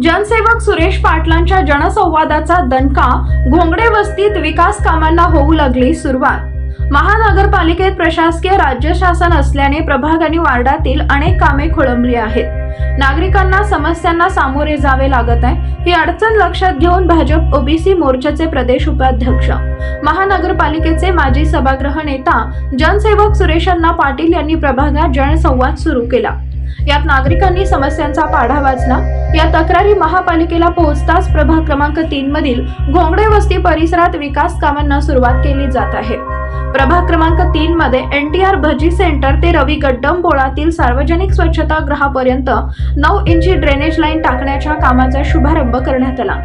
जनसेवक सुरेश पाटलांच्या जनसंवादाचा दणका। घोंगडे वस्तीत विकास कामांना होऊ लागली सुरुवात। महानगरपालिकेत प्रशासकीय राज्य शासन असल्याने प्रभाग आणि वार्डातील अनेक कामे खोळंबली आहेत। नागरिकांना समस्यांना सामोरे जावे लागत आहे। ही अडचण लक्षात घेऊन भाजप ओबीसी मोर्चाचे प्रदेश उपाध्यक्ष, महानगरपालिकेचे माजी सभागृह नेता जनसेवक सुरेशांना पाटील यांनी प्रभागात जनसंवाद सुरू केला। यात नागरिकांनी समस्यांचा पाढा वाचला। या तक्रारी महापालिकेला पोहोचताच प्रभाग क्रमांक 3 मधील घोंगडे वस्ती परिसरात विकास कामांना सुरुवात केली जात आहे। प्रभाग क्रमांक 3 मध्ये एनटीआर भजी सेंटर ते रवी गड्डम बोळातील सार्वजनिक स्वच्छता गृहापर्यंत 9 इंची ड्रेनेज लाईन टाकण्याच्या कामाचा शुभारंभ करण्यात आला।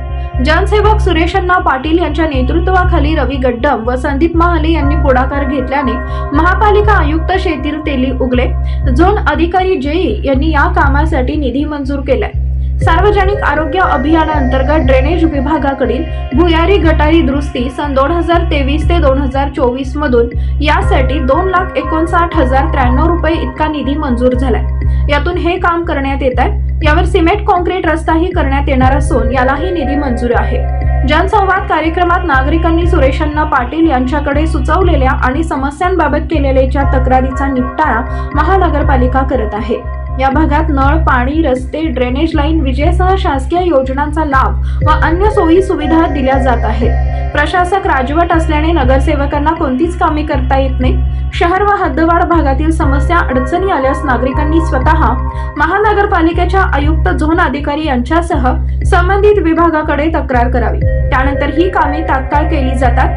जनसेवक सुरेशांना पाटील यांच्या नेतृत्वाखाली रवी गड्डम व संदीप महाले यांनी पुढाकार घेतल्याने महापालिका आयुक्त शेतील तेली उगले, झोन अधिकारी जेई यांनी या कामासाठी निधी मंजूर केलाय। सार्वजनिक आरोग्य अभियानांतर्गत ड्रेनेज विभागाकडील भुयारी गटारी दुरुस्ती सन 2023 ते 2024 मधून यासाठी 2,59,093 रुपये इतका निधी मंजूर झालाय। यातून हे काम करण्यात येत आहे। यावर सिमेंट कॉन्क्रीट रस्ताही करण्यात येणार असून यालाही निधी मंजूर आहे। जनसंवाद कार्यक्रमात नागरिकांनी सुरेशांना पाटील यांच्याकडे सुचवलेल्या आणि समस्यांबाबत केलेल्या तक्रारीचा निपटारा महानगरपालिका करत आहे। या भागात नळ, पाणी, रस्ते, ड्रेनेज लाईन, विजेसह शासकीय योजनांचा लाभ व अन्य सोयी सुविधा दिल्या जात आहेत। प्रशासक राजवट असल्याने नगरसेवकांना कोणतीच कामे करता येत नाही। शहर व हद्दवाढ भागातील समस्या अडचणी आल्यास नागरिकांनी स्वतः महानगरपालिकेच्या आयुक्त, झोन अधिकारी यांच्यासह संबंधित विभागाकडे तक्रार करावी। त्यानंतर ही कामे तात्काळ केली जातात।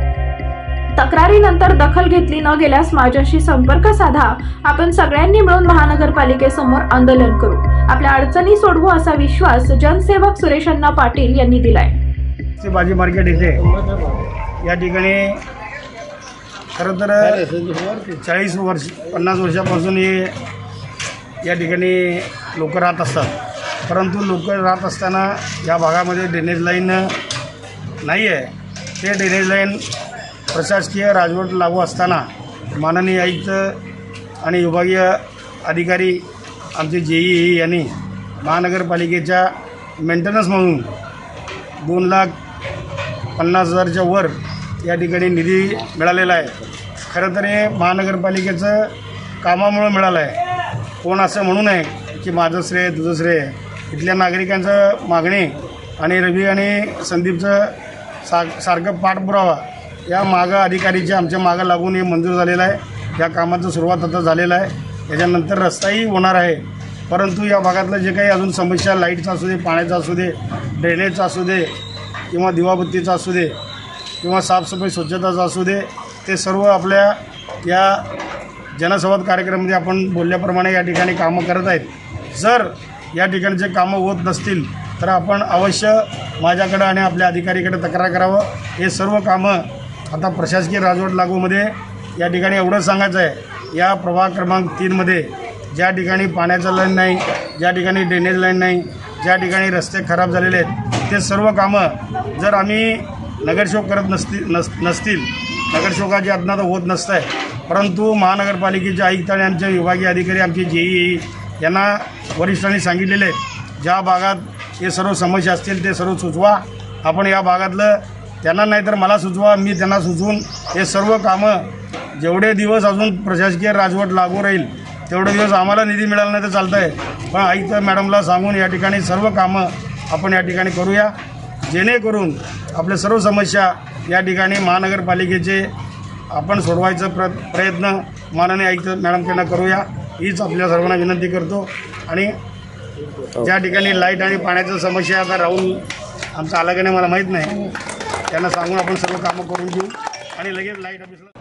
तक्रारीनंतर दखल घेतली न गेल्यास माझ्याशी संपर्क साधा। आपण सगळ्यांनी मिळून महानगरपालिकेसमोर आंदोलन करू, आपल्या अडचणी सोडवू असा विश्वास जनसेवक सुरेशांना पाटील यांनी दिलाय। भाजी मार्केट येथे या ठिकाणी खरं तर 40 वर्ष 50 वर्षापासून या ठिकाणी लोक राहत असतात, परंतु लोक राहत असताना या भागामध्ये ड्रेनेज लाईन नाही आहे। ते ड्रेनेज लाईन प्रशासकीय राजवट लागू असताना माननीय आयुक्त आणि विभागीय अधिकारी आमचे जेई यांनी महानगरपालिकेच्या मेंटेनन्समधून 2,50,000च्या वर या ठिकाणी निधी मिळालेला आहे। खरं तर हे महानगरपालिकेचं कामामुळे मिळालं आहे। कोण असं म्हणू नये की माझं श्रेय तुझं श्रेय। इथल्या नागरिकांचं मागणी आणि रवी आणि संदीपचं सारखं पाठपुरावा या मागं अधिकारीच्या आमच्या मागं लागून हे मंजूर झालेलं आहे। या कामाचं सुरुवात आता झालेलं आहे। याच्यानंतर रस्ताही होणार आहे, परंतु या भागातलं जे काही अजून समस्या, लाईटचा असू दे, पाण्याचा असू दे, ड्रेनेजचा असू दे किंवा दिवाबत्तीचा असू दे किंवा साफसफाई स्वच्छताचा असू दे, ते सर्व आपल्या या जनसंवाद कार्यक्रमामध्ये आपण बोलल्याप्रमाणे या ठिकाणी कामं करत आहेत। जर या ठिकाणचे कामं होत नसतील तर आपण अवश्य माझ्याकडं आणि आपल्या अधिकारीकडे तक्रार करावं। हे सर्व कामं आता प्रशासकीय राजवट लागूमध्ये या ठिकाणी एवढं सांगायचं आहे, या प्रभाग क्रमांक 3 मध्ये ज्या ठिकाणी पाण्याचं लाईन नाही, ज्या ठिकाणी ड्रेनेज लाईन नाही, ज्या ठिकाणी रस्ते खराब झालेले आहेत, ते सर्व कामं जर आम्ही नगरसेवक करत नसतील नगरसेवकाची अज्ञात होत नसतं आहे, परंतु महानगरपालिकेचे आयुक्त आणि आमचे विभागीय अधिकारी, आमचे जेई यांना वरिष्ठांनी सांगितलेले आहेत, ज्या भागात हे सर्व समस्या असतील ते सर्व सुचवा। आपण या भागातलं त्यांना नाही तर मला सुचवा, मी त्यांना सुचवून हे सर्व कामं जेवढे दिवस अजून प्रशासकीय राजवट लागू राहील तेवढे दिवस आम्हाला निधी मिळाला नाही तर चालतं आहे, पण आयुक्त मॅडमला सांगून या ठिकाणी सर्व कामं आपण या ठिकाणी करूया, जेणेकरून आपल्या सर्व समस्या या ठिकाणी महानगरपालिकेचे आपण सोडवायचा प्रयत्न माननीय आयुक्त मॅडमकडनं करूया, हीच आपल्या सर्वांना विनंती करतो। आणि ज्या ठिकाणी लाईट आणि पाण्याची समस्या आता राहून आमचं आलं की नाही मला माहीत नाही, त्यांना सांगून आपण सर्व कामं करून घेऊ आणि लगेच लाईट ऑफिसला